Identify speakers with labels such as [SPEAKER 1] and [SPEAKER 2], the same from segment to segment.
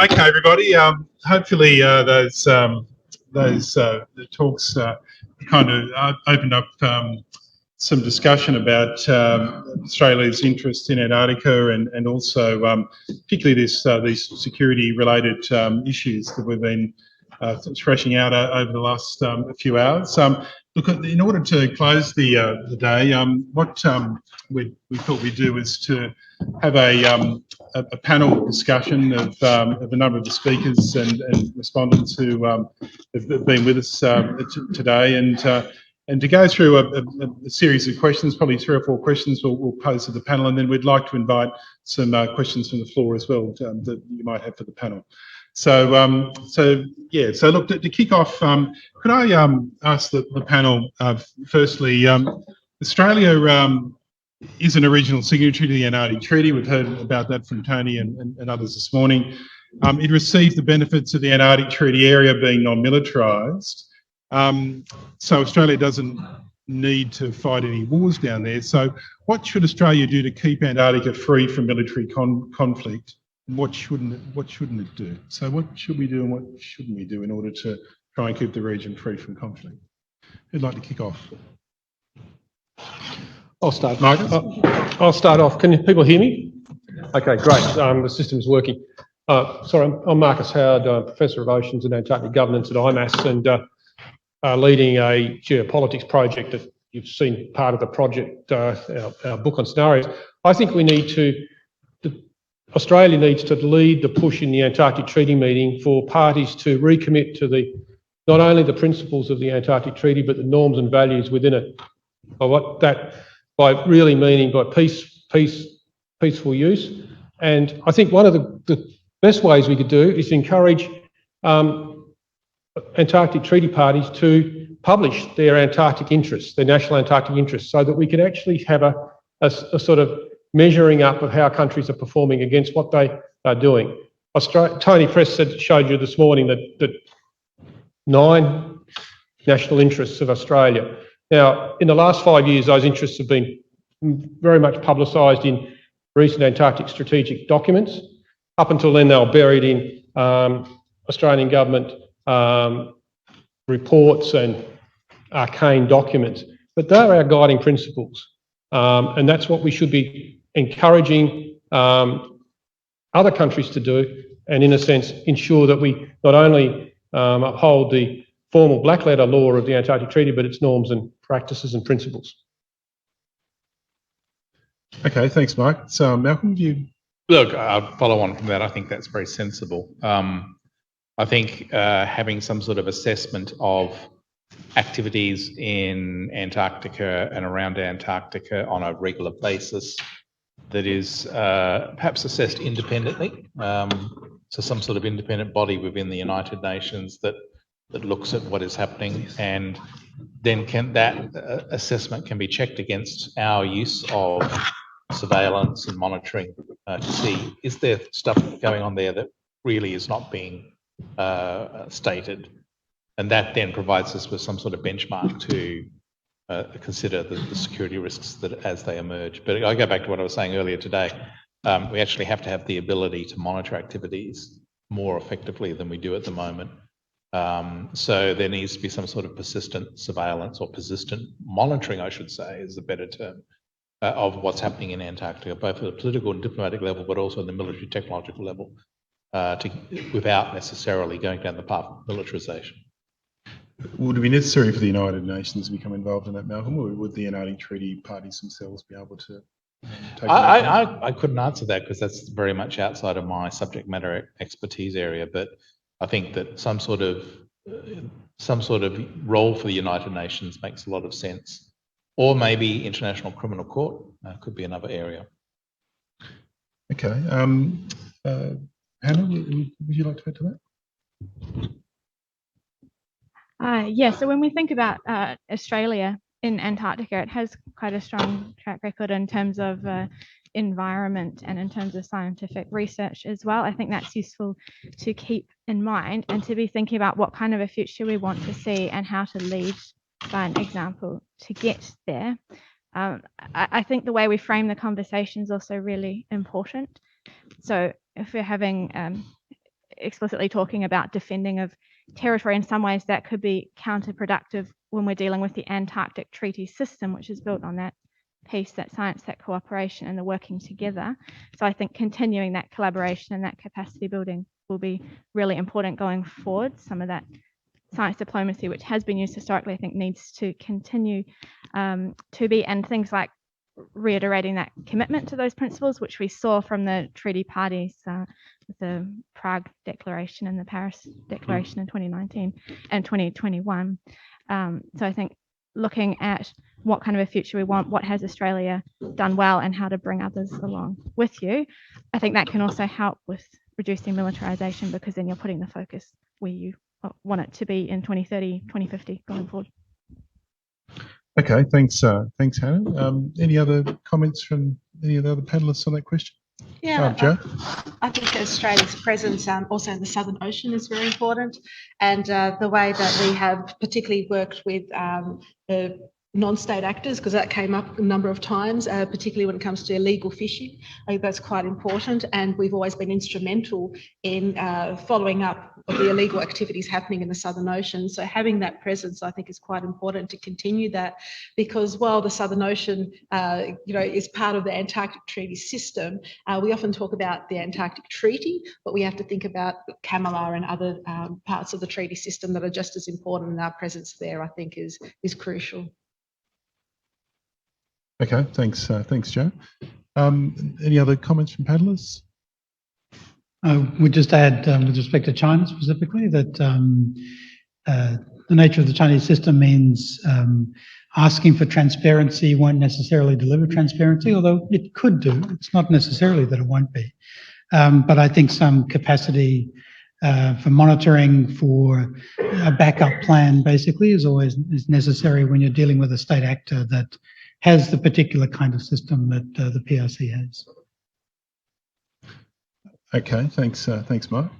[SPEAKER 1] Okay, everybody. Hopefully, those the talks kind of opened up some discussion about Australia's interest in Antarctica and also particularly these security-related issues that we've been thrashing out over the last few hours. Look, in order to close the day, what we thought we'd do is to have a panel discussion of a number of the speakers and respondents who have been with us today, and to go through a series of questions, probably 3 or 4 questions we'll pose to the panel, and then we'd like to invite some questions from the floor as well that you might have for the panel. So look, to kick off, could I ask the panel, firstly, Australia is an original signatory to the Antarctic Treaty. We've heard about that from Tony and others this morning. It received the benefits of the Antarctic Treaty area being non-militarised. So Australia doesn't need to fight any wars down there. So what should Australia do to keep Antarctica free from military conflict? What shouldn't it do? So what should we do and what shouldn't we do in order to try and keep the region free from conflict? Who'd like to kick off?
[SPEAKER 2] I'll start.
[SPEAKER 1] Marcus?
[SPEAKER 2] I'll start off. Can people hear me? Okay, great. The system's working. Sorry, I'm Marcus Howard, Professor of Oceans and Antarctic Governance at IMAS, and leading a geopolitics project that you've seen part of the project, our book on scenarios. I think we need to, Australia needs to lead the push in the Antarctic Treaty meeting for parties to recommit to not only the principles of the Antarctic Treaty, but the norms and values within it. By really meaning by peaceful use. And I think one of the best ways we could do is encourage Antarctic Treaty parties to publish their Antarctic interests, their national Antarctic interests, so that we can actually have a sort of measuring up of how countries are performing against what they are doing. Tony Press showed you this morning that 9 national interests of Australia. Now, in the last 5 years, those interests have been very much publicised in recent Antarctic strategic documents. Up until then, they were buried in Australian government reports and arcane documents. But they're our guiding principles. And that's what we should be encouraging other countries to do, and in a sense, ensure that we not only uphold the formal black letter law of the Antarctic Treaty, but its norms and practices and principles.
[SPEAKER 1] Okay, thanks, Mike. So, Malcolm, you...
[SPEAKER 3] Look, I'll follow on from that. I think that's very sensible. I think having some sort of assessment of activities in Antarctica and around Antarctica on a regular basis that is perhaps assessed independently. So some sort of independent body within the United Nations that looks at what is happening, and then that assessment can be checked against our use of surveillance and monitoring to see, is there stuff going on there that really is not being stated? And that then provides us with some sort of benchmark to consider the security risks that as they emerge. But I go back to what I was saying earlier today. We actually have to have the ability to monitor activities more effectively than we do at the moment. So there needs to be some sort of persistent surveillance, or persistent monitoring, I should say, is a better term, of what's happening in Antarctica, both at the political and diplomatic level, but also at the military technological level, without necessarily going down the path of militarisation.
[SPEAKER 1] Would it be necessary for the United Nations to become involved in that, Malcolm, or would the Antarctic Treaty parties themselves be able to take
[SPEAKER 3] I couldn't answer that because that's very much outside of my subject matter expertise area, but I think that some sort of role for the United Nations makes a lot of sense. Or maybe International Criminal Court could be another area.
[SPEAKER 1] Okay. Hannah, would you like to add to that?
[SPEAKER 4] Yeah, so when we think about Australia in Antarctica, it has quite a strong track record in terms of environment and in terms of scientific research as well. I think that's useful to keep in mind and to be thinking about what kind of a future we want to see and how to lead by an example to get there. I think the way we frame the conversation is also really important. So if we're having explicitly talking about defending of territory. In some ways, that could be counterproductive when we're dealing with the Antarctic Treaty System, which is built on that peace, that science, that cooperation, and the working together. So I think continuing that collaboration and that capacity building will be really important going forward. Some of that science diplomacy, which has been used historically, I think needs to continue to be, and things like reiterating that commitment to those principles, which we saw from the treaty parties with the Prague Declaration and the Paris Declaration in 2019 and 2021. So I think looking at what kind of a future we want, what has Australia done well, and how to bring others along with you, I think that can also help with reducing militarisation, because then you're putting the focus where you want it to be in 2030, 2050 going forward.
[SPEAKER 1] Okay, thanks, Hannah. Any other comments from any of the other panelists on that question?
[SPEAKER 5] Yeah,
[SPEAKER 1] Joe?
[SPEAKER 5] I think Australia's presence also in the Southern Ocean is very important, and the way that we have particularly worked with non-state actors, because that came up a number of times, particularly when it comes to illegal fishing. I think that's quite important, and we've always been instrumental in following up of the illegal activities happening in the Southern Ocean. So having that presence, I think, is quite important to continue that, because while the Southern Ocean, is part of the Antarctic Treaty System, we often talk about the Antarctic Treaty, but we have to think about CAMLR and other parts of the treaty system that are just as important, and our presence there, I think, is crucial.
[SPEAKER 1] Okay, thanks, Joe. Any other comments from panelists?
[SPEAKER 6] We just add, with respect to China specifically, that the nature of the Chinese system means asking for transparency won't necessarily deliver transparency, although it could do. It's not necessarily that it won't be. But I think some capacity for monitoring, for a backup plan, basically, is necessary when you're dealing with a state actor that has the particular kind of system that the PRC has.
[SPEAKER 1] Okay, thanks, Mark.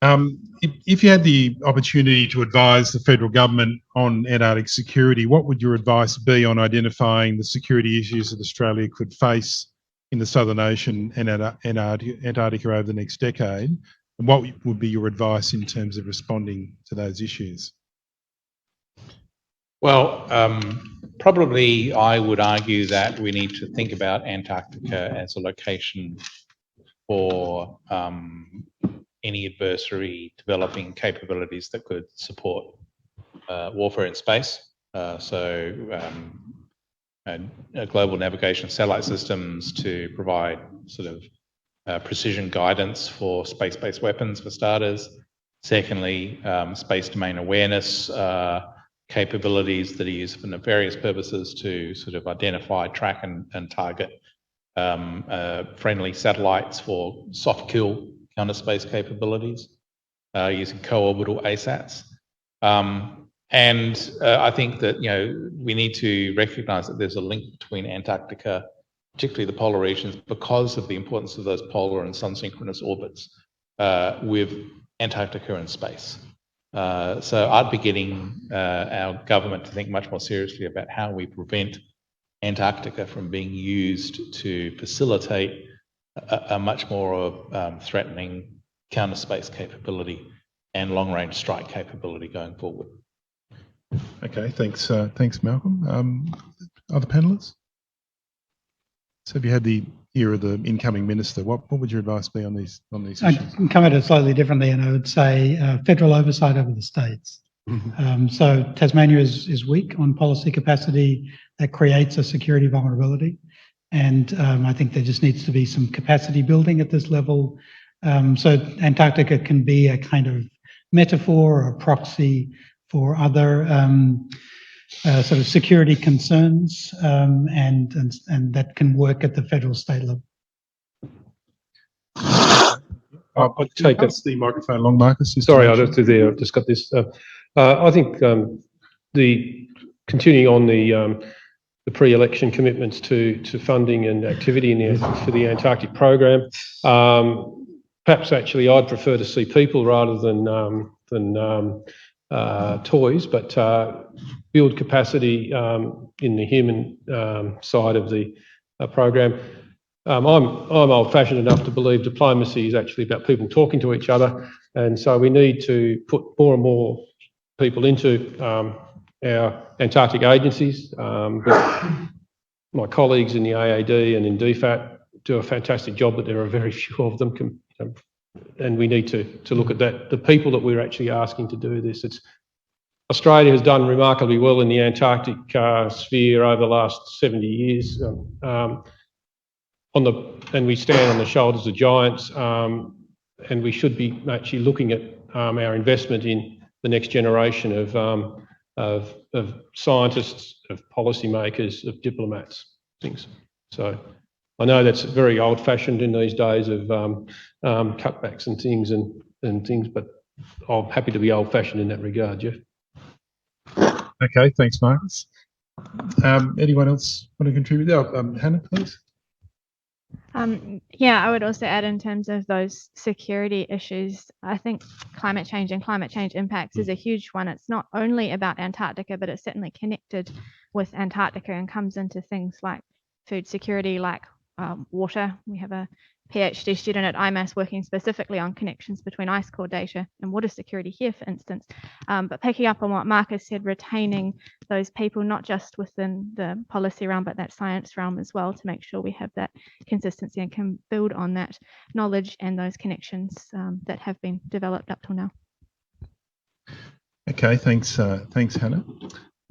[SPEAKER 1] If you had the opportunity to advise the federal government on Antarctic security, what would your advice be on identifying the security issues that Australia could face in the Southern Ocean and Antarctica over the next decade? And what would be your advice in terms of responding to those issues?
[SPEAKER 3] Well, probably I would argue that we need to think about Antarctica as a location for any adversary developing capabilities that could support warfare in space. Global navigation satellite systems to provide sort of precision guidance for space-based weapons, for starters. Secondly, space domain awareness capabilities that are used for various purposes to sort of identify, track and target friendly satellites for soft kill counter space capabilities using co-orbital ASATs. I think that we need to recognise that there's a link between Antarctica, particularly the polar regions, because of the importance of those polar and sun-synchronous orbits with Antarctica and space. So I'd be getting our government to think much more seriously about how we prevent Antarctica from being used to facilitate a much more threatening counter space capability and long-range strike capability going forward.
[SPEAKER 1] Okay, thanks, Malcolm. Other panelists? So if you had the ear of the incoming minister, what would your advice be on these issues?
[SPEAKER 6] I can come at it slightly differently, and I would say federal oversight over the states. So Tasmania is weak on policy capacity. That creates a security vulnerability, and I think there just needs to be some capacity building at this level. So Antarctica can be a kind of metaphor or a proxy for other sort of security concerns, and that can work at the federal state level.
[SPEAKER 2] I'll take
[SPEAKER 1] the microphone along, Marcus.
[SPEAKER 2] Sorry, I just there. I've just got this. I think the continuing on the pre-election commitments to funding and activity for the Antarctic program. Perhaps actually, I'd prefer to see people rather than toys, but build capacity in the human side of the program. I'm old-fashioned enough to believe diplomacy is actually about people talking to each other, and so we need to put more and more people into our Antarctic agencies. But my colleagues in the AAD and in DFAT do a fantastic job, but there are very few of them, and we need to look at that. The people that we're actually asking to do this, Australia has done remarkably well in the Antarctic sphere over the last 70 years. And we stand on the shoulders of giants, and we should be actually looking at our investment in the next generation of scientists, of policymakers, of diplomats, things. So I know that's very old-fashioned in these days of cutbacks and things, but I'm happy to be old-fashioned in that regard, Jeff.
[SPEAKER 1] Okay, thanks, Marcus. Anyone else want to contribute? Hannah, please.
[SPEAKER 4] Yeah, I would also add in terms of those security issues, I think climate change and climate change impacts is a huge one. It's not only about Antarctica, but it's certainly connected with Antarctica and comes into things like food security, like water. We have a PhD student at IMAS working specifically on connections between ice core data and water security here, for instance. But picking up on what Marcus said, retaining those people, not just within the policy realm, but that science realm as well, to make sure we have that consistency and can build on that knowledge and those connections that have been developed up till now.
[SPEAKER 1] Okay, thanks, Hannah.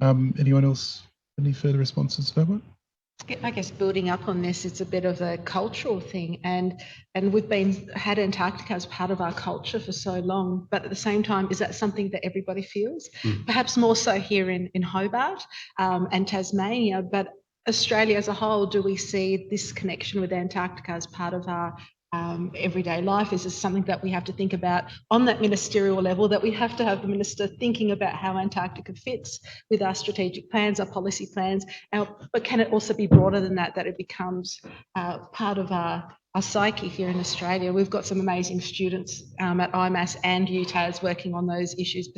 [SPEAKER 1] Anyone else? Any further responses to that one?
[SPEAKER 5] I guess building up on this, it's a bit of a cultural thing, and we've had Antarctica as part of our culture for so long, but at the same time, is that something that everybody feels? Perhaps more so here in Hobart and Tasmania, but Australia as a whole, do we see this connection with Antarctica as part of our everyday life? Is this something that we have to think about on that ministerial level, that we have to have the minister thinking about how Antarctica fits with our strategic plans, our policy plans, but can it also be broader than that, that it becomes part of our psyche here in Australia? We've got some amazing students at IMAS and UTAS working on those issues,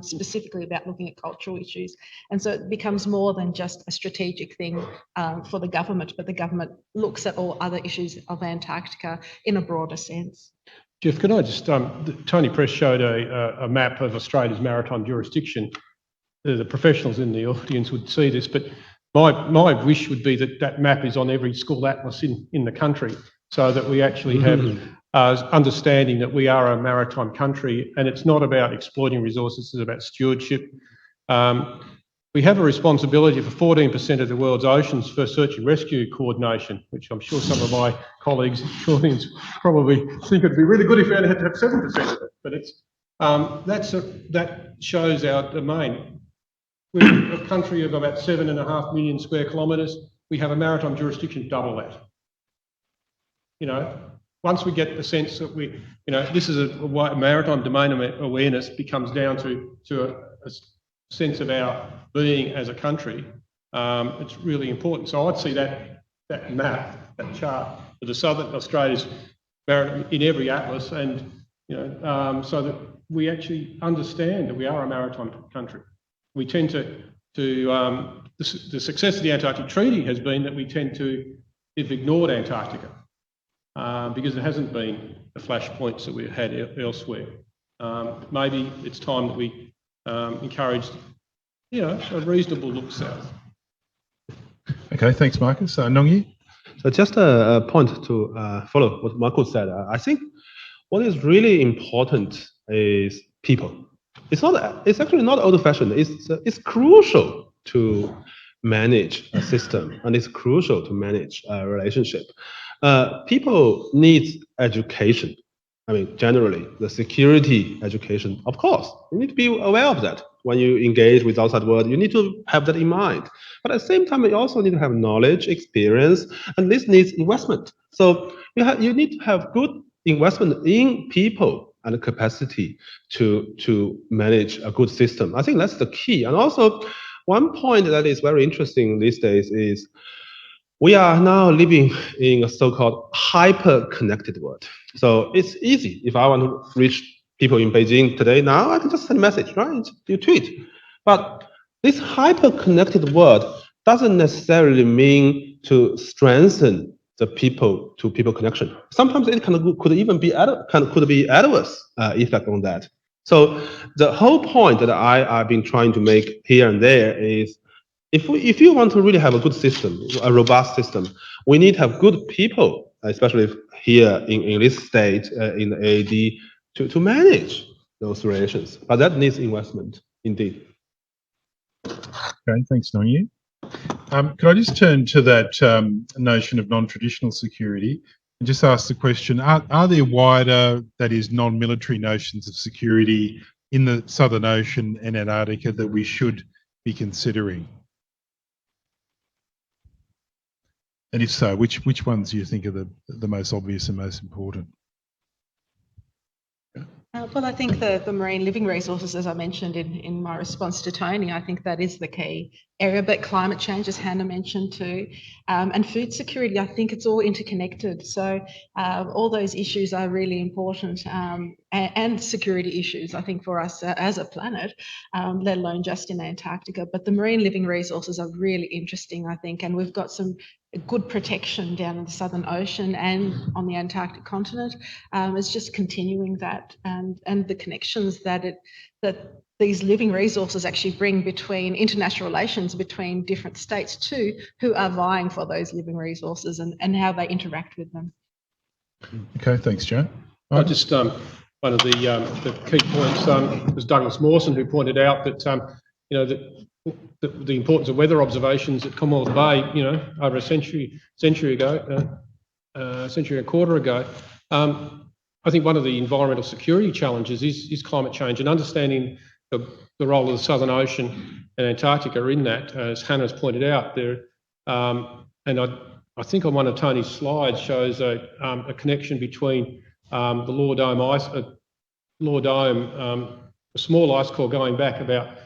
[SPEAKER 5] specifically about looking at cultural issues. And so it becomes more than just a strategic thing for the government, but the government looks at all other issues of Antarctica in a broader sense.
[SPEAKER 2] Jeff, could I just, Tony Press showed a map of Australia's maritime jurisdiction. The professionals in the audience would see this, but my wish would be that that map is on every school atlas in the country, so that we actually have understanding that we are a maritime country, and it's not about exploiting resources, it's about stewardship. We have a responsibility for 14% of the world's oceans for search and rescue coordination, which I'm sure some of my colleagues in the audience probably think it'd be really good if we only had to have 7% of it, but it's that shows our domain. We're a country of about 7.5 million square kilometres. We have a maritime jurisdiction double that. You know, once we get the sense that this is a maritime domain awareness becomes down to a sense of our being as a country, it's really important. So I'd see that map, that chart of the southern Australia's maritime in every atlas, and so that we actually understand that we are a maritime country. We tend the success of the Antarctic Treaty has been that we tend to have ignored Antarctica. Because there hasn't been the flashpoints that we've had elsewhere. Maybe it's time that we encourage, a reasonable look south.
[SPEAKER 1] Okay, thanks, Marcus. Nongyi?
[SPEAKER 7] So just a point to follow what Marcus said. I think what is really important is people. It's actually not old-fashioned. It's crucial to manage a system, and it's crucial to manage a relationship. People need education. I mean, generally, the security education, of course, you need to be aware of that. When you engage with outside world, you need to have that in mind. But at the same time, you also need to have knowledge, experience, and this needs investment. So you need to have good investment in people and capacity to manage a good system. I think that's the key. And also, one point that is very interesting these days is we are now living in a so-called hyper-connected world. So it's easy. If I want to reach people in Beijing today, now I can just send a message, right? You tweet. But this hyper-connected world doesn't necessarily mean to strengthen the people-to-people connection. Sometimes it could even be could be adverse effect on that. So the whole point that I've been trying to make here and there is, if you want to really have a good system, a robust system, we need to have good people, especially here in this state in AD, to manage those relations. But that needs investment, indeed.
[SPEAKER 1] Okay, thanks, Nongyu. Could I just turn to that notion of non-traditional security and just ask the question, are there wider, that is, non-military notions of security in the Southern Ocean and Antarctica that we should be considering? And if so, which ones do you think are the most obvious and most important?
[SPEAKER 5] Well, I think the marine living resources, as I mentioned in my response to Tony, I think that is the key area, but climate change, as Hannah mentioned too, and food security, I think it's all interconnected. So all those issues are really important, and security issues, I think, for us as a planet, let alone just in Antarctica. But the marine living resources are really interesting, I think, and we've got some good protection down in the Southern Ocean and on the Antarctic continent. It's just continuing that and the connections that these living resources actually bring between international relations between different states too, who are vying for those living resources and how they interact with them.
[SPEAKER 1] Okay, thanks, Joe.
[SPEAKER 2] I just one of the key points was Douglas Mawson, who pointed out that the importance of weather observations at Commonwealth Bay, over a century ago, century and a quarter ago. I think one of the environmental security challenges is climate change, and understanding the role of the Southern Ocean and Antarctica in that, as Hannah's pointed out there. And I think on one of Tony's slides shows a connection between the Lower Dome a small ice core going back about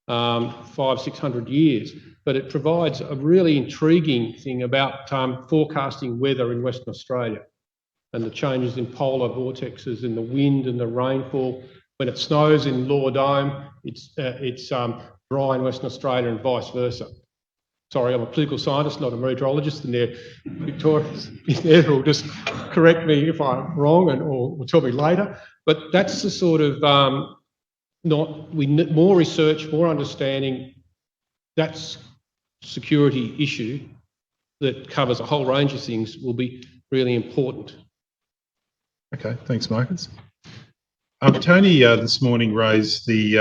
[SPEAKER 2] 500-600 years, but it provides a really intriguing thing about forecasting weather in Western Australia and the changes in polar vortexes and the wind and the rainfall. When it snows in Lower Dome, it's dry in Western Australia and vice versa. Sorry, I'm a political scientist, not a meteorologist, and there Victorians in there who will just correct me if I'm wrong or tell me later. But that's the sort of more research, more understanding. That's security issue that covers a whole range of things will be really important.
[SPEAKER 1] Okay, thanks, Marcus. Tony this morning raised the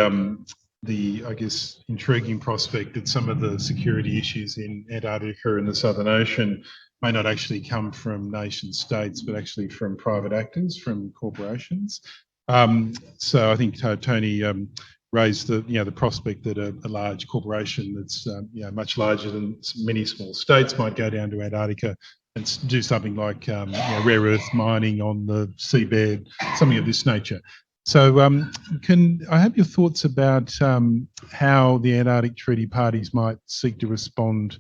[SPEAKER 1] I guess intriguing prospect that some of the security issues in Antarctica and the Southern Ocean may not actually come from nation states, but actually from private actors, from corporations. So I think Tony raised the prospect that a large corporation that's much larger than many small states might go down to Antarctica and do something like rare earth mining on the seabed, something of this nature. So can I have your thoughts about how the Antarctic Treaty parties might seek to respond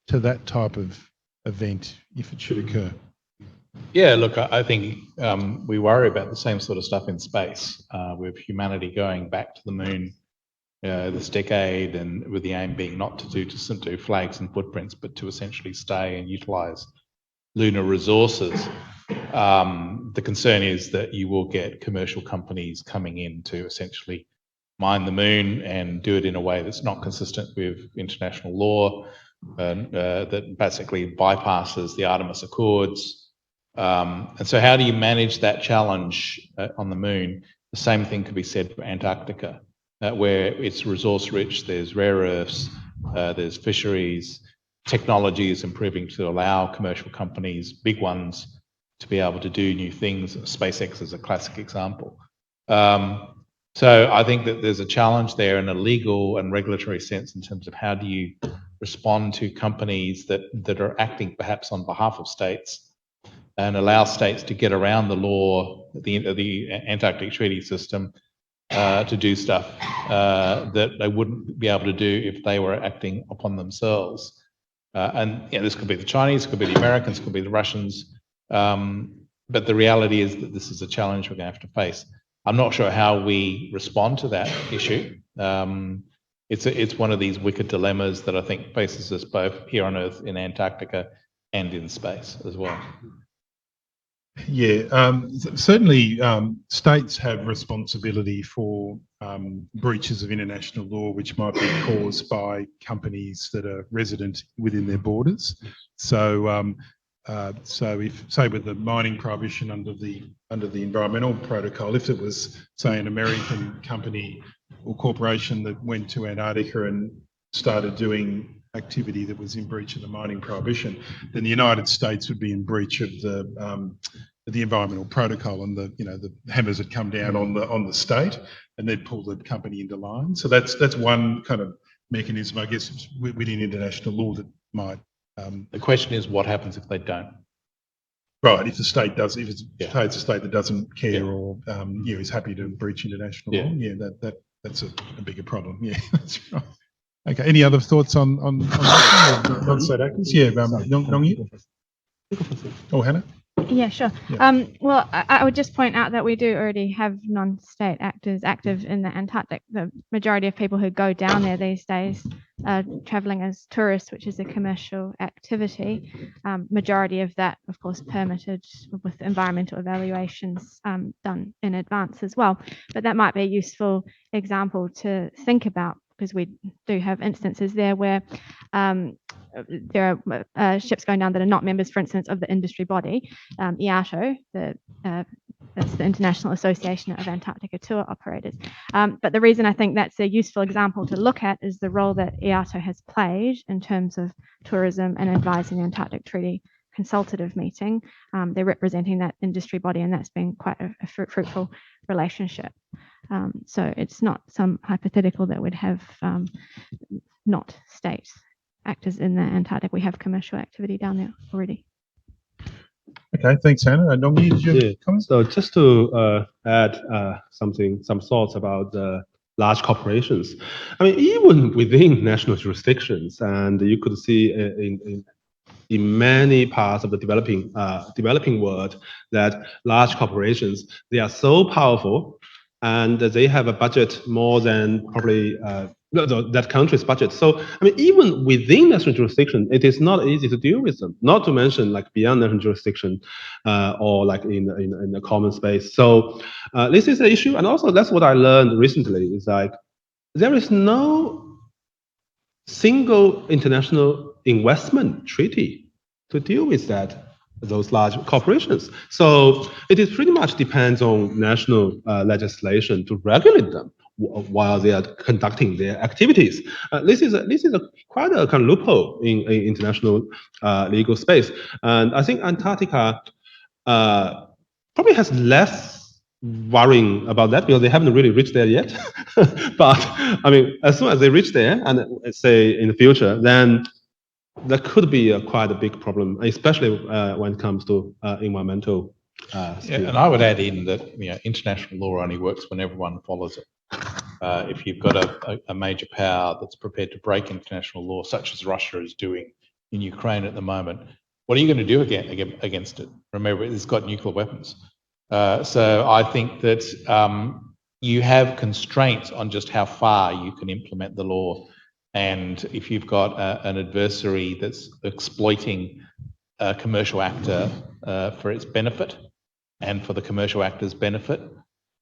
[SPEAKER 1] to that type of event if it should occur?
[SPEAKER 3] Yeah, look, I think we worry about the same sort of stuff in space, with humanity going back to the moon this decade, and with the aim being not to do flags and footprints, but to essentially stay and utilise lunar resources. The concern is that you will get commercial companies coming in to essentially mine the moon and do it in a way that's not consistent with international law, that basically bypasses the Artemis Accords. And so how do you manage that challenge on the moon? The same thing could be said for Antarctica, where it's resource rich, there's rare earths, there's fisheries, technology is improving to allow commercial companies, big ones, to be able to do new things. SpaceX is a classic example. So I think that there's a challenge there in a legal and regulatory sense in terms of how do you respond to companies that are acting perhaps on behalf of states and allow states to get around the law, the Antarctic Treaty System, to do stuff that they wouldn't be able to do if they were acting upon themselves. And this could be the Chinese, could be the Americans, could be the Russians. But the reality is that this is a challenge we're going to have to face. I'm not sure how we respond to that issue. It's one of these wicked dilemmas that I think faces us both here on Earth in Antarctica and in space as well.
[SPEAKER 1] Yeah, certainly states have responsibility for breaches of international law which might be caused by companies that are resident within their borders. So, so if, say, with the mining prohibition under the environmental protocol, if it was, say, an American company or corporation that went to Antarctica and started doing activity that was in breach of the mining prohibition, then the United States would be in breach of the environmental protocol, and the hammers would come down on the state, and they'd pull the company into line. So that's one kind of mechanism, I guess, within international law that might.
[SPEAKER 3] The question is, what happens if they don't?
[SPEAKER 1] Right, if the state does, if it's a state that doesn't care or is happy to breach international law, that's a bigger problem. Yeah, that's right. Okay, any other thoughts on non-state actors? Yeah, Nong. Oh, Hannah?
[SPEAKER 4] Yeah, sure.
[SPEAKER 1] Yeah.
[SPEAKER 4] Well, I would just point out that we do already have non-state actors active in the Antarctic. The majority of people who go down there these days are traveling as tourists, which is a commercial activity. Majority of that, of course, permitted with environmental evaluations done in advance as well. But that might be a useful example to think about, because we do have instances there where there are ships going down that are not members, for instance, of the industry body, IATO, that's the International Association of Antarctica Tour Operators. But the reason I think that's a useful example to look at is the role that IATO has played in terms of tourism and advising the Antarctic Treaty Consultative Meeting. They're representing that industry body, and that's been quite a fruitful relationship. So it's not some hypothetical that would have not state actors in the Antarctic. We have commercial activity down there already.
[SPEAKER 1] Okay, thanks, Hannah. Nongi, did you have comments?
[SPEAKER 7] So just to add some thoughts about the large corporations. I mean, even within national jurisdictions, and you could see in many parts of the developing world that large corporations, they are so powerful, and they have a budget more than probably that country's budget. So, I mean, even within national jurisdiction, it is not easy to deal with them, not to mention like beyond national jurisdiction or like in the common space. So this is an issue. And also that's what I learned recently is like, there is no single international investment treaty to deal with those large corporations. So it is pretty much depends on national legislation to regulate them while they are conducting their activities. This is quite a kind of loophole in international legal space. And I think Antarctica probably has less worrying about that because they haven't really reached there yet. But I mean, as soon as they reach there, and say in the future, then that could be quite a big problem, especially when it comes to environmental.
[SPEAKER 3] And I would add in that international law only works when everyone follows it. If you've got a major power that's prepared to break international law, such as Russia is doing in Ukraine at the moment, what are you going to do against it? Remember, it's got nuclear weapons. So I think that you have constraints on just how far you can implement the law. And if you've got an adversary that's exploiting a commercial actor for its benefit and for the commercial actor's benefit,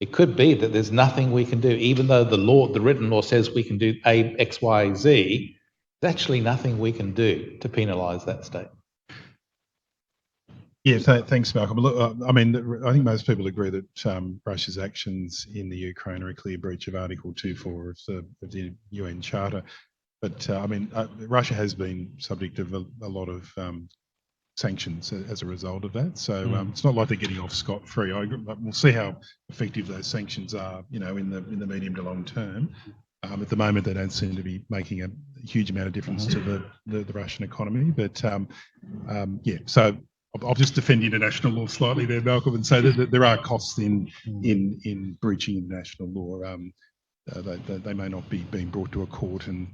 [SPEAKER 3] it could be that there's nothing we can do, even though the written law says we can do A, X, Y, Z. There's actually nothing we can do to penalise that state.
[SPEAKER 1] Yeah, thanks, Malcolm. Look, I mean, I think most people agree that Russia's actions in the Ukraine are a clear breach of Article 2.4 of the UN Charter. But I mean, Russia has been subject of a lot of sanctions as a result of that. So it's not like they're getting off scot-free. We'll see how effective those sanctions are, in the medium to long term. At the moment, they don't seem to be making a huge amount of difference to the Russian economy. But yeah, so I'll just defend international law slightly there, Malcolm, and say that there are costs in breaching international law. They may not be being brought to a court and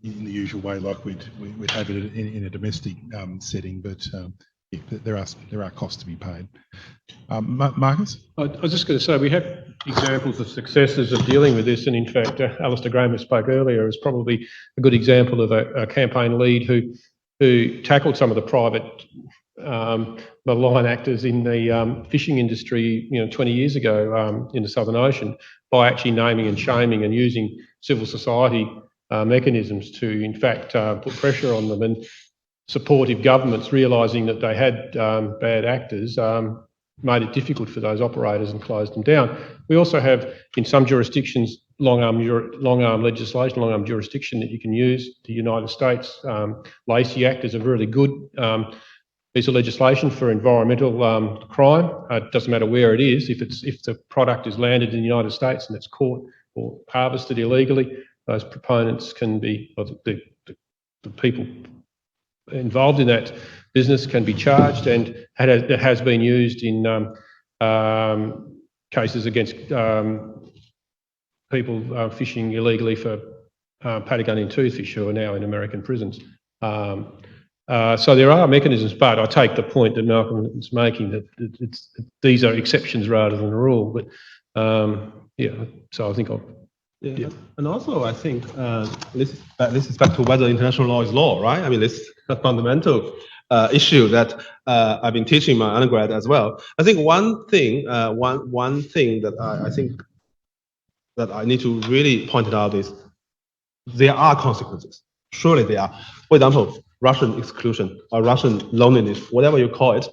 [SPEAKER 1] in the usual way like we'd have it in a domestic setting, but
[SPEAKER 8] yeah, there are costs to be paid. Marcus?
[SPEAKER 2] I was just going to say, we have examples of successes of dealing with this, and in fact, Alistair Graham, who spoke earlier, is probably a good example of a campaign lead who tackled some of the private malign actors in the fishing industry, 20 years ago in the Southern Ocean, by actually naming and shaming and using civil society mechanisms to, in fact, put pressure on them. And supportive governments, realising that they had bad actors, made it difficult for those operators and closed them down. We also have, in some jurisdictions, long-arm legislation, long-arm jurisdiction that you can use. The United States, Lacey Act is a really good piece of legislation for environmental crime. It doesn't matter where it is. If the product is landed in the United States and it's caught or harvested illegally, those proponents can be, or the people involved in that business can be charged, and it has been used in cases against people fishing illegally for Patagonian toothfish who are now in American prisons. So there are mechanisms, but I take the point that Malcolm is making that these are exceptions rather than a rule. But yeah, so I think I'll.
[SPEAKER 7] Yeah. And also, I think this is back to whether international law is law, right? I mean, this is a fundamental issue that I've been teaching my undergrad as well. I think one thing that I think that I need to really point it out is there are consequences. Surely there are. For example, Russian exclusion or Russian loneliness, whatever you call it.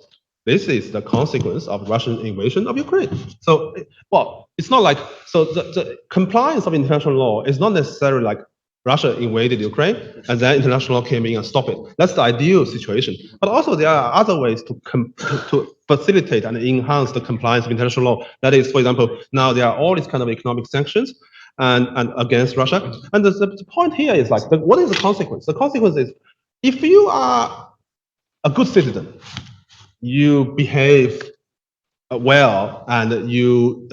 [SPEAKER 7] This is the consequence of Russian invasion of Ukraine. So, well, it's not like, so the compliance of international law is not necessarily like Russia invaded Ukraine and then international law came in and stopped it. That's the ideal situation. But also there are other ways to facilitate and enhance the compliance of international law. That is, for example, now there are all these kind of economic sanctions and against Russia. And the point here is like, what is the consequence? The consequence is, if you are a good citizen, you behave well, and you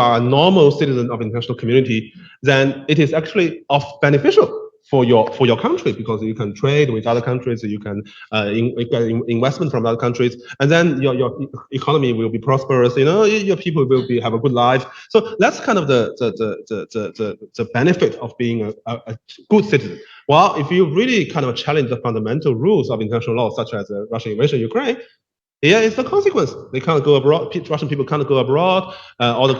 [SPEAKER 7] are a normal citizen of international community, then it is actually beneficial for your country, because you can trade with other countries, you can get investment from other countries, and then your economy will be prosperous. Your people will have a good life. So that's kind of the benefit of being a good citizen. Well, if you really kind of challenge the fundamental rules of international law, such as the Russian invasion of Ukraine, here is the consequence. They can't go abroad. Russian people can't go abroad. All the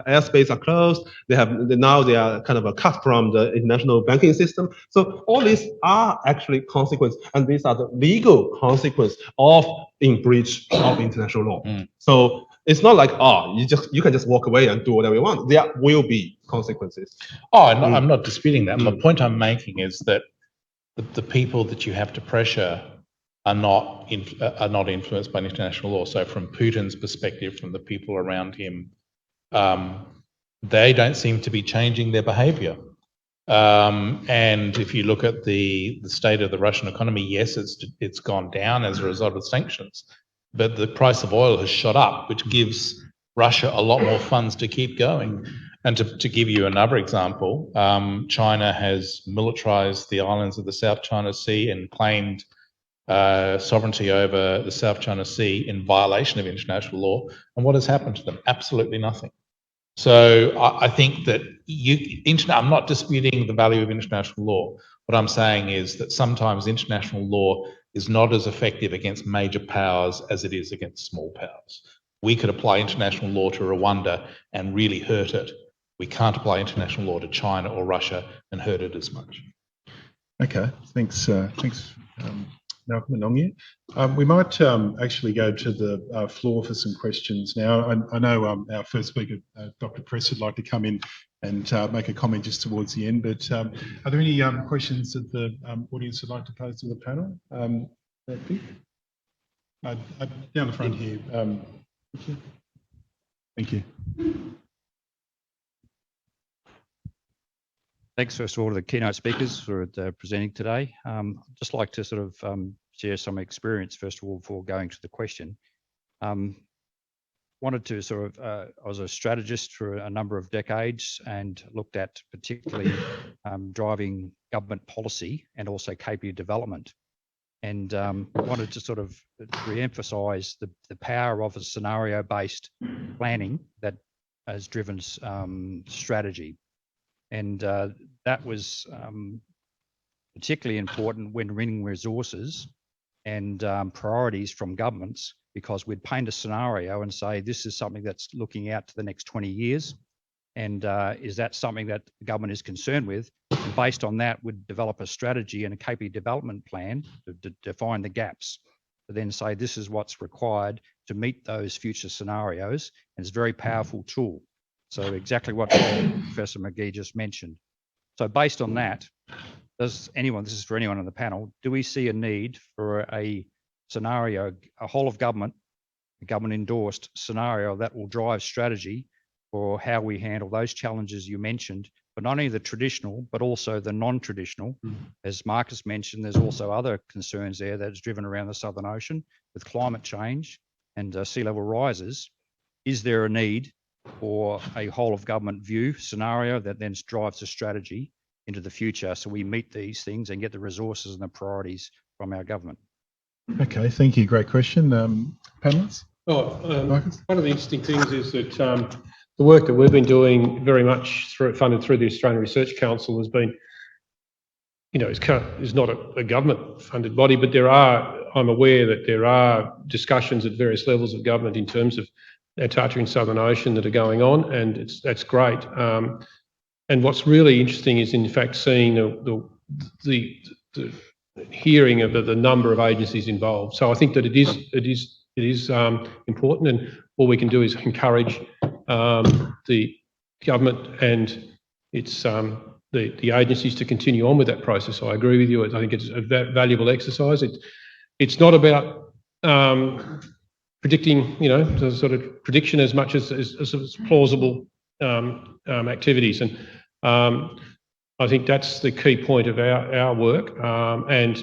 [SPEAKER 7] airspace are closed. Now they are kind of cut from the international banking system. So all these are actually consequences, and these are the legal consequence of in breach of international law. So it's not like, you can just walk away and do whatever you want. There will be consequences.
[SPEAKER 3] I'm not disputing that. The point I'm making is that the people that you have to pressure are not influenced by international law. So from Putin's perspective, from the people around him, they don't seem to be changing their behavior. And if you look at the state of the Russian economy, yes, it's gone down as a result of sanctions, but the price of oil has shot up, which gives Russia a lot more funds to keep going. And to give you another example, China has militarized the islands of the South China Sea and claimed sovereignty over the South China Sea in violation of international law. And what has happened to them? Absolutely nothing. So I think that I'm not disputing the value of international law. What I'm saying is that sometimes international law is not as effective against major powers as it is against small powers. We could apply international law to Rwanda and really hurt it. We can't apply international law to China or Russia and hurt it as much.
[SPEAKER 8] Okay, thanks. Malcolm and Nongye. We might actually go to the floor for some questions now. I know our first speaker, Dr. Press, would like to come in and make a comment just towards the end, but are there any questions that the audience would like to pose to the panel? Down the front here. Thank you.
[SPEAKER 9] Thanks, first of all, to the keynote speakers for presenting today. I'd just like to sort of share some experience, first of all, before going to the question. Wanted to sort of, I was a strategist for a number of decades and looked at particularly driving government policy and also KPI development. And wanted to sort of re-emphasise the power of a scenario-based planning that has driven strategy. And that was particularly important when winning resources and priorities from governments, because we'd paint a scenario and say, this is something that's looking out to the next 20 years. And is that something that the government is concerned with? And based on that, we'd develop a strategy and a KP development plan to define the gaps, to then say, this is what's required to meet those future scenarios. And it's a very powerful tool. So exactly what Professor McGee just mentioned. So based on that, does anyone, this is for anyone on the panel, do we see a need for a scenario, a whole of government, a government endorsed scenario that will drive strategy for how we handle those challenges you mentioned, but not only the traditional, but also the non-traditional? As Marcus mentioned, there's also other concerns there that's driven around the Southern Ocean with climate change and sea level rises. Is there a need for a whole of government view scenario that then drives the strategy into the future, so we meet these things and get the resources and the priorities from our government?
[SPEAKER 8] Okay, thank you. Great question. Panelists?
[SPEAKER 2] One of the interesting things is that the work that we've been doing, very much funded through the Australian Research Council, has been, is not a government-funded body, but I'm aware that there are discussions at various levels of government in terms of Antarctica and Southern Ocean that are going on, and that's great. And what's really interesting is, in fact, seeing the hearing of the number of agencies involved. So I think that it is important, and all we can do is encourage the government and its the agencies to continue on with that process. I agree with you. I think it's a valuable exercise. It's not about predicting, the sort of prediction as much as plausible activities. And I think that's the key point of our work, and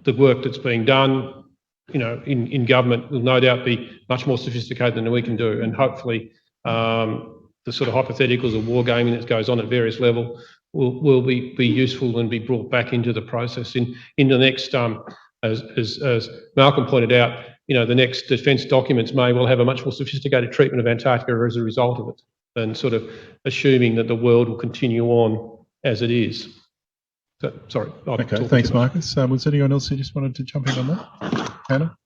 [SPEAKER 2] the work that's being done, in government will no doubt be much more sophisticated than we can do, and hopefully the sort of hypotheticals of wargaming that goes on at various levels will be useful and be brought back into the process in the next, as Malcolm pointed out, the next defence documents may well have a much more sophisticated treatment of Antarctica as a result of it, than sort of assuming that the world will continue on as it is. So, sorry.
[SPEAKER 8] Okay, thanks, Marcus. Was anyone else who just wanted to jump in on that? Hannah?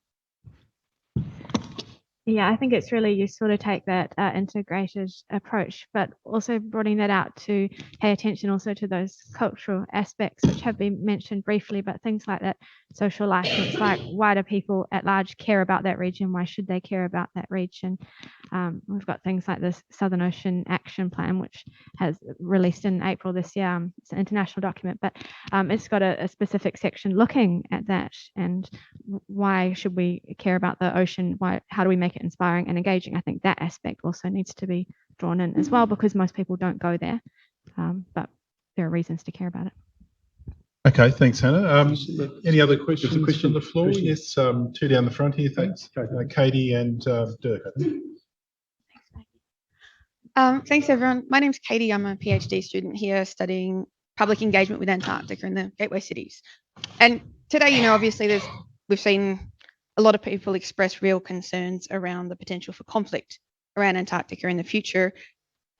[SPEAKER 4] Yeah, I think it's really useful to take that integrated approach, but also broadening that out to pay attention also to those cultural aspects which have been mentioned briefly, but things like that social license, like why do people at large care about that region? Why should they care about that region? We've got things like this Southern Ocean Action Plan, which has released in April this year. It's an international document, but it's got a specific section looking at that and why should we care about the ocean? How do we make it inspiring and engaging? I think that aspect also needs to be drawn in as well, because most people don't go there, but there are reasons to care about it.
[SPEAKER 8] Okay, thanks, Hannah. Any other questions from the floor? Yes, two down the front here, thanks. Katie and Dirk, I think.
[SPEAKER 10] Thanks, everyone. My name's Katie. I'm a PhD student here studying public engagement with Antarctica in the gateway cities. And today, obviously we've seen a lot of people express real concerns around the potential for conflict around Antarctica in the future.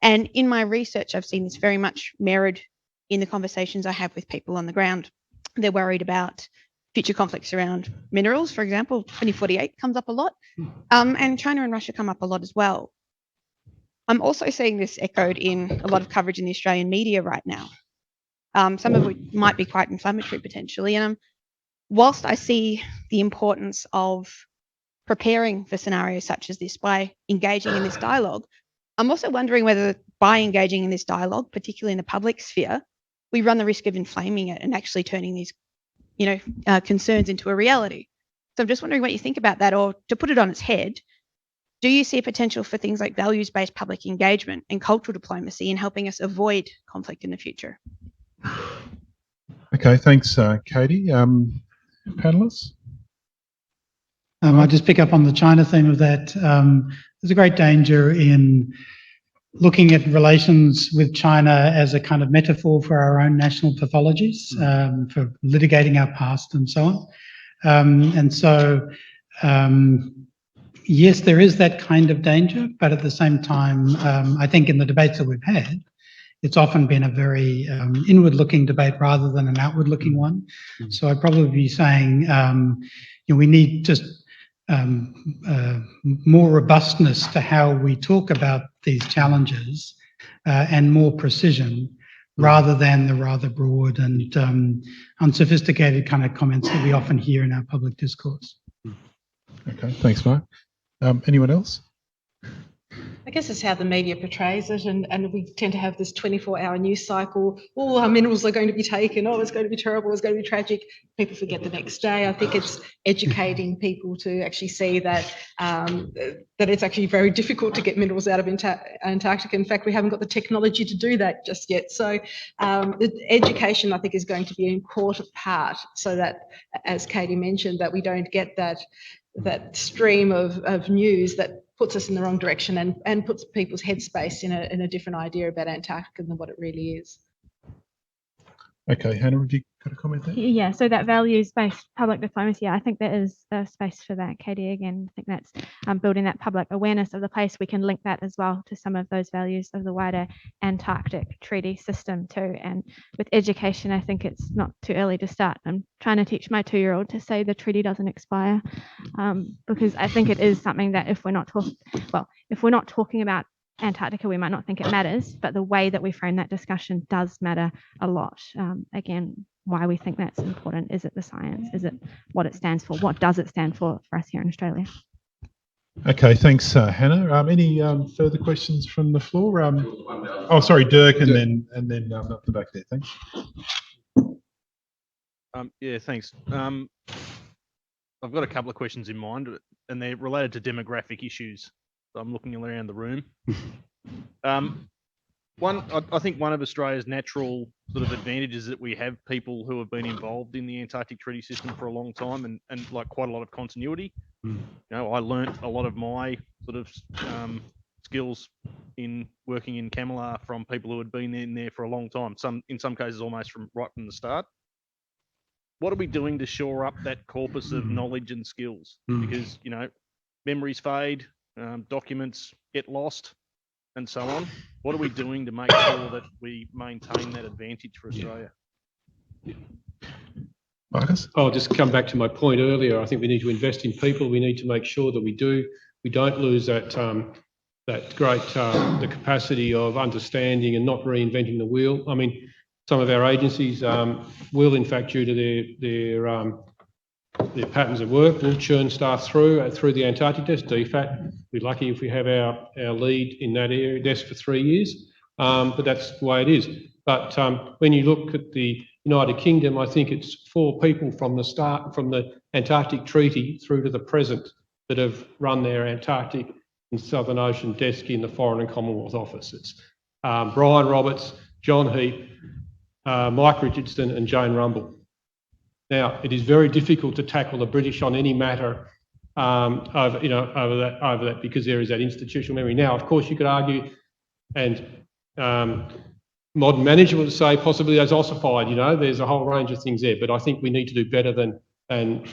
[SPEAKER 10] And in my research, I've seen this very much mirrored in the conversations I have with people on the ground. They're worried about future conflicts around minerals, for example. 2048 comes up a lot, and China and Russia come up a lot as well. I'm also seeing this echoed in a lot of coverage in the Australian media right now. Some of it might be quite inflammatory potentially. And whilst I see the importance of preparing for scenarios such as this by engaging in this dialogue, I'm also wondering whether by engaging in this dialogue, particularly in the public sphere, we run the risk of inflaming it and actually turning these, concerns into a reality. So I'm just wondering what you think about that, or to put it on its head, do you see a potential for things like values-based public engagement and cultural diplomacy in helping us avoid conflict in the future?
[SPEAKER 8] Okay, thanks, Katie. Panelists?
[SPEAKER 6] I'll just pick up on the China theme of that. There's a great danger in looking at relations with China as a kind of metaphor for our own national pathologies, for litigating our past and so on. And so, yes, there is that kind of danger, but at the same time, I think in the debates that we've had, it's often been a very inward-looking debate rather than an outward-looking one. So I'd probably be saying, we need just more robustness to how we talk about these challenges and more precision rather than the rather broad and unsophisticated kind of comments that we often hear in our public discourse.
[SPEAKER 8] Okay, thanks, Mark. Anyone else?
[SPEAKER 5] I guess it's how the media portrays it, and we tend to have this 24-hour news cycle. Oh, our minerals are going to be taken. Oh, it's going to be terrible. It's going to be tragic. People forget the next day. I think it's educating people to actually see that that it's actually very difficult to get minerals out of Antarctica. In fact, we haven't got the technology to do that just yet. So education, I think, is going to be an important part, so that, as Katie mentioned, that we don't get that stream of news that puts us in the wrong direction and puts people's headspace in a different idea about Antarctica than what it really is.
[SPEAKER 8] Okay, Hannah, have you got a comment there?
[SPEAKER 4] Yeah, so that values-based public diplomacy, I think there is a space for that, Katie. Again, I think that's building that public awareness of the place. We can link that as well to some of those values of the wider Antarctic treaty system too. And with education, I think it's not too early to start. I'm trying to teach my 2-year-old to say the treaty doesn't expire, because I think it is something that if we're not talking about Antarctica, we might not think it matters, but the way that we frame that discussion does matter a lot. Again, why we think that's important. Is it the science? Is it what it stands for? What does it stand for us here in Australia?
[SPEAKER 8] Okay, thanks, Hannah. Any further questions from the floor? Oh, sorry, Dirk, and then up the back there. Thanks.
[SPEAKER 11] Yeah, thanks. I've got a couple of questions in mind, and they're related to demographic issues. So I'm looking around the room. I think one of Australia's natural sort of advantages is that we have people who have been involved in the Antarctic treaty system for a long time and like quite a lot of continuity. You know, I learnt a lot of my sort of skills in working in Camellar from people who had been in there for a long time. In some cases, almost right from the start. What are we doing to shore up that corpus of knowledge and skills? Because, you know, memories fade, documents get lost, and so on. What are we doing to make sure that we maintain that advantage for Australia?
[SPEAKER 8] Marcus?
[SPEAKER 2] I'll just come back to my point earlier. I think we need to invest in people. We need to make sure that we don't lose that the capacity of understanding and not reinventing the wheel. I mean, some of our agencies will, in fact, due to their patterns of work, will churn staff through the Antarctic desk, DFAT. We're lucky if we have our lead in that area desk for 3 years, but that's the way it is. But when you look at the United Kingdom, I think it's 4 people from the start, from the Antarctic Treaty through to the present, that have run their Antarctic and Southern Ocean desk in the Foreign and Commonwealth Office. It's Brian Roberts, John Heap, Mike Richardson and Jane Rumble. Now, it is very difficult to tackle the British on any matter over that because there is that institutional memory. Now, of course, you could argue, and modern management would say possibly that's ossified. You know, there's a whole range of things there, but I think we need to do better than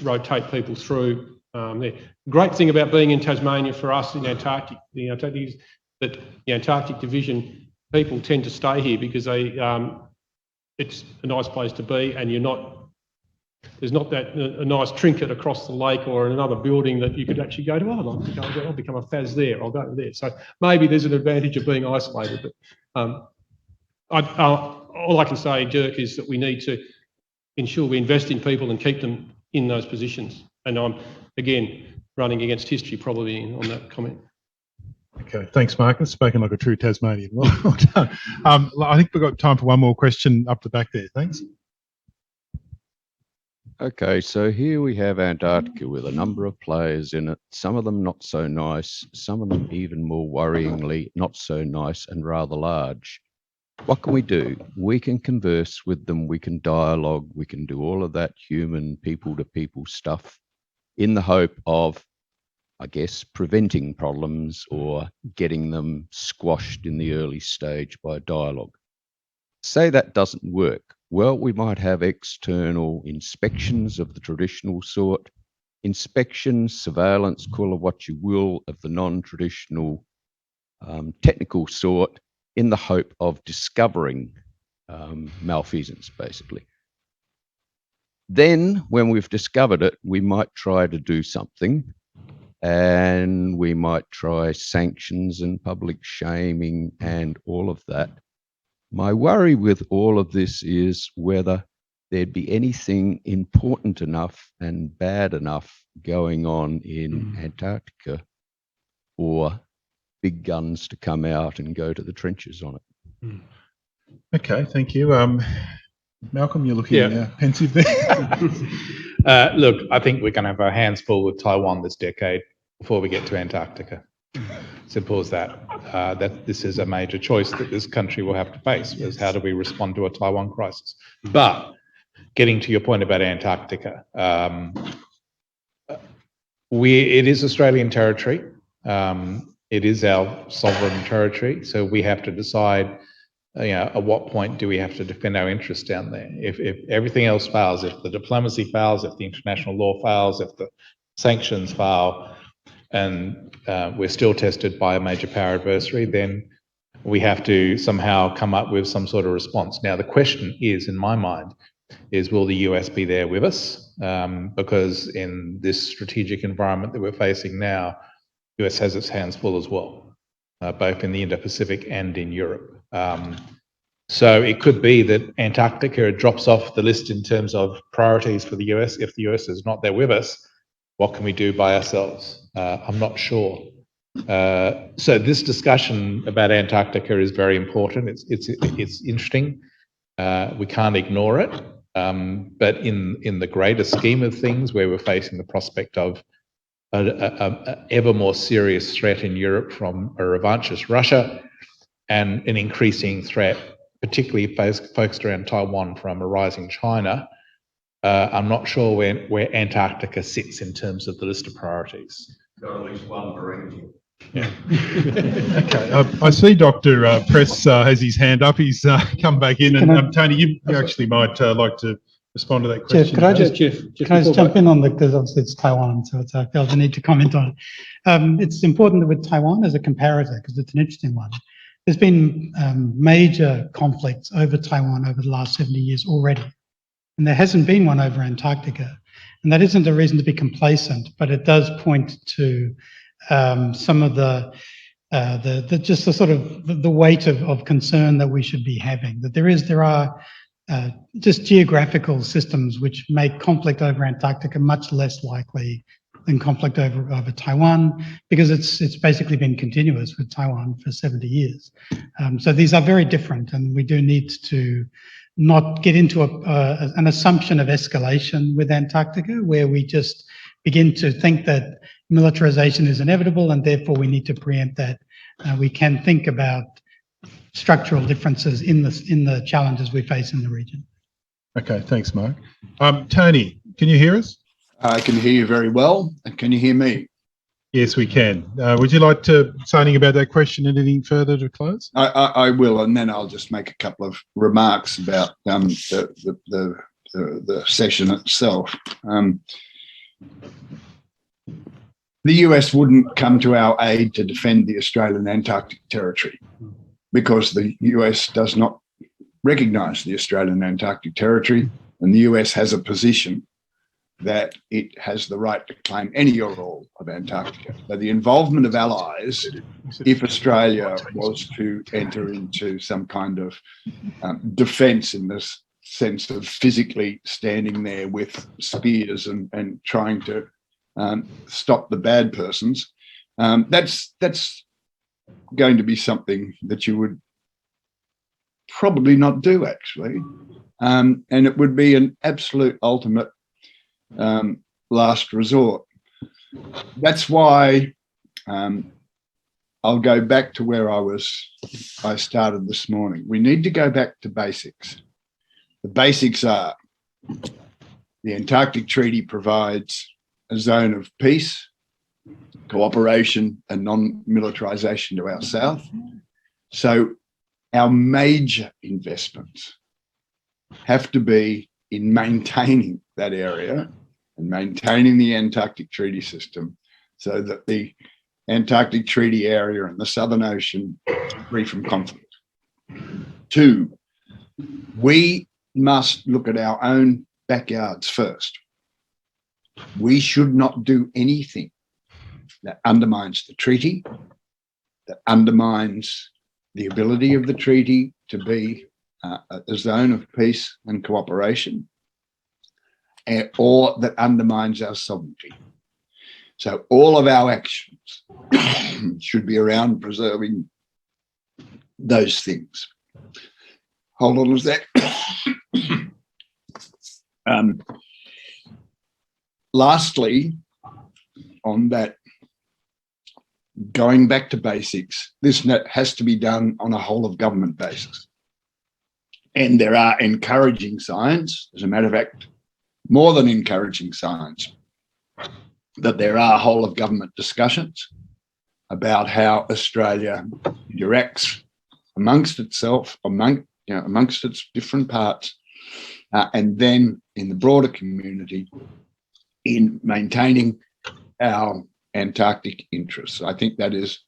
[SPEAKER 2] rotate people through. The great thing about being in Tasmania for us in Antarctic, the Antarctic, is that the Antarctic Division people tend to stay here because they it's a nice place to be, and there's not that a nice trinket across the lake or another building that you could actually go to. Oh, I'll become a FAS there. I'll go there. So maybe there's an advantage of being isolated. But all I can say, Dirk, is that we need to ensure we invest in people and keep them in those positions. And I'm again running against history probably on that comment.
[SPEAKER 8] Okay, thanks, Marcus. Spoken like a true Tasmanian. Well done. I think we've got time for one more question up the back there. Thanks.
[SPEAKER 12] Okay, so here we have Antarctica with a number of players in it, some of them not so nice, some of them even more worryingly not so nice and rather large. What can we do? We can converse with them, we can dialogue, we can do all of that human people-to-people stuff in the hope of, I guess, preventing problems or getting them squashed in the early stage by dialogue. Say that doesn't work. Well, we might have external inspections of the traditional sort, inspections, surveillance, call it what you will, of the non-traditional technical sort, in the hope of discovering malfeasance, basically. Then, when we've discovered it, we might try to do something, and we might try sanctions and public shaming and all of that. My worry with all of this is whether there'd be anything important enough and bad enough going on in Antarctica or big guns to come out and go to the trenches on it.
[SPEAKER 8] Okay, thank you. Malcolm, you're looking pensive there.
[SPEAKER 3] Look, I think we're going to have our hands full with Taiwan this decade before we get to Antarctica. Simple as that. That this is a major choice that this country will have to face, is how do we respond to a Taiwan crisis. But getting to your point about Antarctica, it is Australian territory. It is our sovereign territory, so we have to decide, at what point do we have to defend our interests down there? If everything else fails, if the diplomacy fails, if the international law fails, if the sanctions fail, and we're still tested by a major power adversary, then we have to somehow come up with some sort of response. Now, the question is, in my mind, is will the US be there with us? Because in this strategic environment that we're facing now, the US has its hands full as well, both in the Indo-Pacific and in Europe. So it could be that Antarctica drops off the list in terms of priorities for the US. If the US is not there with us, what can we do by ourselves? I'm not sure. So this discussion about Antarctica is very important. It's interesting. We can't ignore it. But in the greater scheme of things, where we're facing the prospect of an ever more serious threat in Europe from a revanchist Russia, and an increasing threat, particularly focused around Taiwan, from a rising China, I'm not sure where Antarctica sits in terms of the list of priorities.
[SPEAKER 12] Got at least one marine.
[SPEAKER 3] Yeah.
[SPEAKER 8] Okay, I see Dr. Press has his hand up. He's come back in, and Tony, you actually might like to respond to that question.
[SPEAKER 6] Jeff, could I just jump in on because obviously it's Taiwan, so I feel the need to comment on it. It's important that with Taiwan as a comparator, because it's an interesting one. There's been major conflicts over Taiwan over the last 70 years already, and there hasn't been one over Antarctica. And that isn't a reason to be complacent, but it does point to some of the weight of concern that we should be having. That there are just geographical systems which make conflict over Antarctica much less likely than conflict over Taiwan, because it's basically been continuous with Taiwan for 70 years. So these are very different, and we do need to not get into an assumption of escalation with Antarctica, where we just begin to think that militarization is inevitable and therefore we need to preempt that. We can think about structural differences in the challenges we face in the region.
[SPEAKER 8] Okay, thanks, Mark. Tony, can you hear us?
[SPEAKER 13] I can hear you very well. And can you hear me?
[SPEAKER 8] Yes, we can. Would you like to say anything about that question? Anything further to close?
[SPEAKER 13] I will, and then I'll just make a couple of remarks about the session itself. The US wouldn't come to our aid to defend the Australian Antarctic Territory because the US does not recognise the Australian Antarctic Territory, and the US has a position that it has the right to claim any or all of Antarctica. So the involvement of allies, if Australia was to enter into some kind of defence in this sense of physically standing there with spears and trying to stop the bad persons, that's going to be something that you would probably not do, actually. And it would be an absolute ultimate last resort. That's why I'll go back to where I started this morning. We need to go back to basics. The basics are the Antarctic Treaty provides a zone of peace, cooperation and non-militarization to our south. So our major investments have to be in maintaining that area and maintaining the Antarctic Treaty System so that the Antarctic Treaty area and the Southern Ocean are free from conflict. 2, we must look at our own backyards first. We should not do anything that undermines the treaty, that undermines the ability of the treaty to be a zone of peace and cooperation, or that undermines our sovereignty. So all of our actions should be around preserving those things. Hold on a sec. Lastly, on that, going back to basics, this has to be done on a whole of government basis. And there are encouraging signs, as a matter of fact, more than encouraging signs, that there are whole of government discussions about how Australia interacts amongst itself, amongst its different parts, and then in the broader community in maintaining our Antarctic interests. I think that is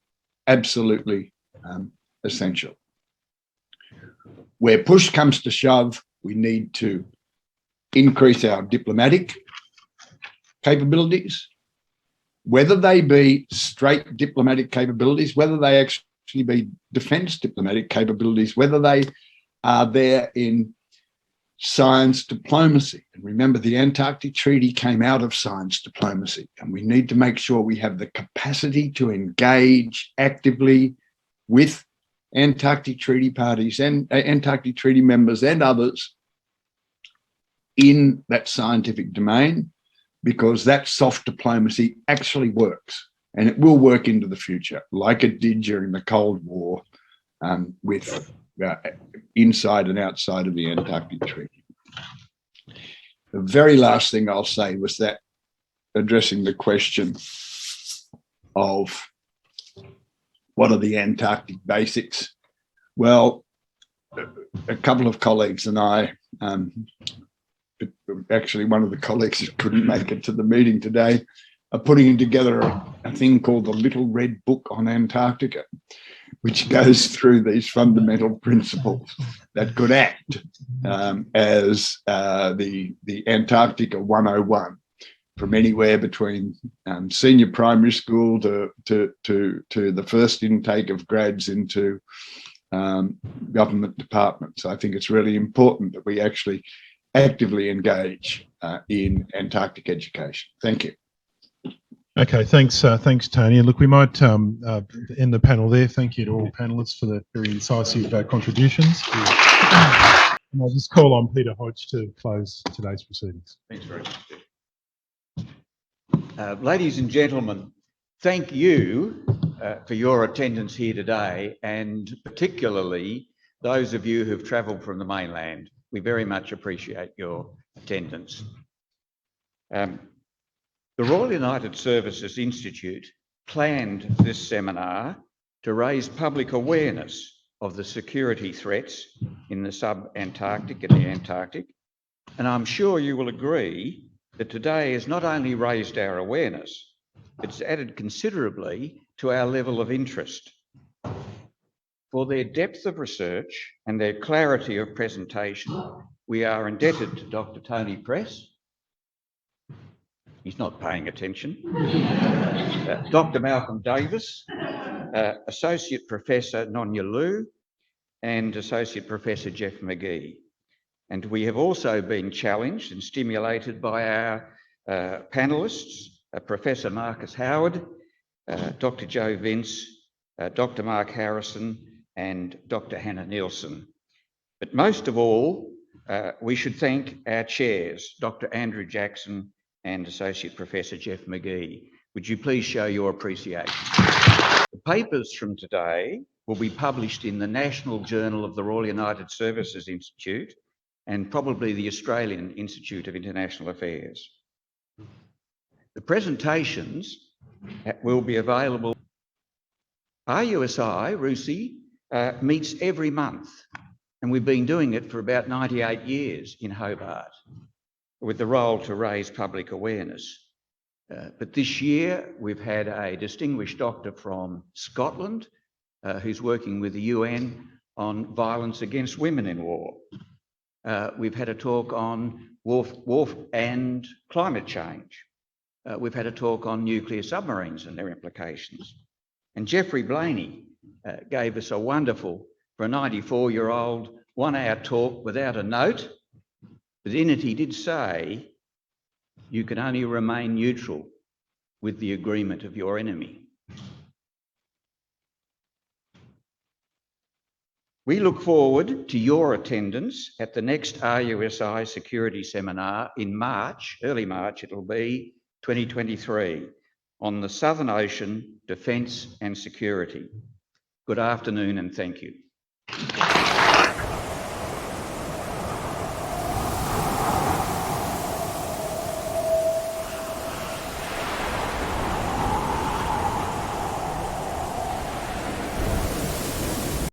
[SPEAKER 13] absolutely essential. Where push comes to shove, we need to increase our diplomatic capabilities, whether they be straight diplomatic capabilities, whether they actually be defence diplomatic capabilities, whether they are there in science diplomacy. And remember, the Antarctic Treaty came out of science diplomacy, and we need to make sure we have the capacity to engage actively with Antarctic Treaty parties and Antarctic Treaty members and others in that scientific domain, because that soft diplomacy actually works, and it will work into the future, like it did during the Cold War with inside and outside of the Antarctic Treaty. The very last thing I'll say was that addressing the question of what are the Antarctic basics? Well, a couple of colleagues and I, actually one of the colleagues who couldn't make it to the meeting today, are putting together a thing called the Little Red Book on Antarctica, which goes through these fundamental principles that could act as the Antarctica 101, from anywhere between senior primary school to the first intake of grads into government departments. I think it's really important that we actually actively engage in Antarctic education. Thank you.
[SPEAKER 8] Okay, thanks, Tony. And look, we might end the panel there. Thank you to all panelists for the very incisive contributions. And I'll just call on Peter Hodge to close today's proceedings.
[SPEAKER 14] Thanks very much, Jeff. Ladies and gentlemen, thank you for your attendance here today, and particularly those of you who've travelled from the mainland. We very much appreciate your attendance. The Royal United Services Institute planned this seminar to raise public awareness of the security threats in the sub-Antarctic and the Antarctic, and I'm sure you will agree that today has not only raised our awareness, it's added considerably to our level of interest. For their depth of research and their clarity of presentation, we are indebted to Dr. Tony Press. He's not paying attention. Dr. Malcolm Davis, Associate Professor Nonya Liu, and Associate Professor Jeff McGee. And we have also been challenged and stimulated by our panellists, Professor Marcus Howard, Dr. Joe Vince, Dr. Mark Harrison, and Dr. Hannah Nielsen. But most of all, we should thank our chairs, Dr. Andrew Jackson and Associate Professor Jeff McGee. Would you please show your appreciation? The papers from today will be published in the National Journal of the Royal United Services Institute and probably the Australian Institute of International Affairs. The presentations will be available. RUSI, RUSI, meets every month And we've been doing it for about 98 years in Hobart, with the role to raise public awareness. But this year, we've had a distinguished doctor from Scotland who's working with the UN on violence against women in war. We've had a talk on war and climate change. We've had a talk on nuclear submarines and their implications. And Jeffrey Blaney gave us a wonderful, for a 94-year-old, 1-hour talk without a note. But in it, he did say, you can only remain neutral with the agreement of your enemy. We look forward to your attendance at the next RUSI Security Seminar in March, early March it'll be, 2023, on the Southern Ocean, Defence and Security. Good afternoon and thank you.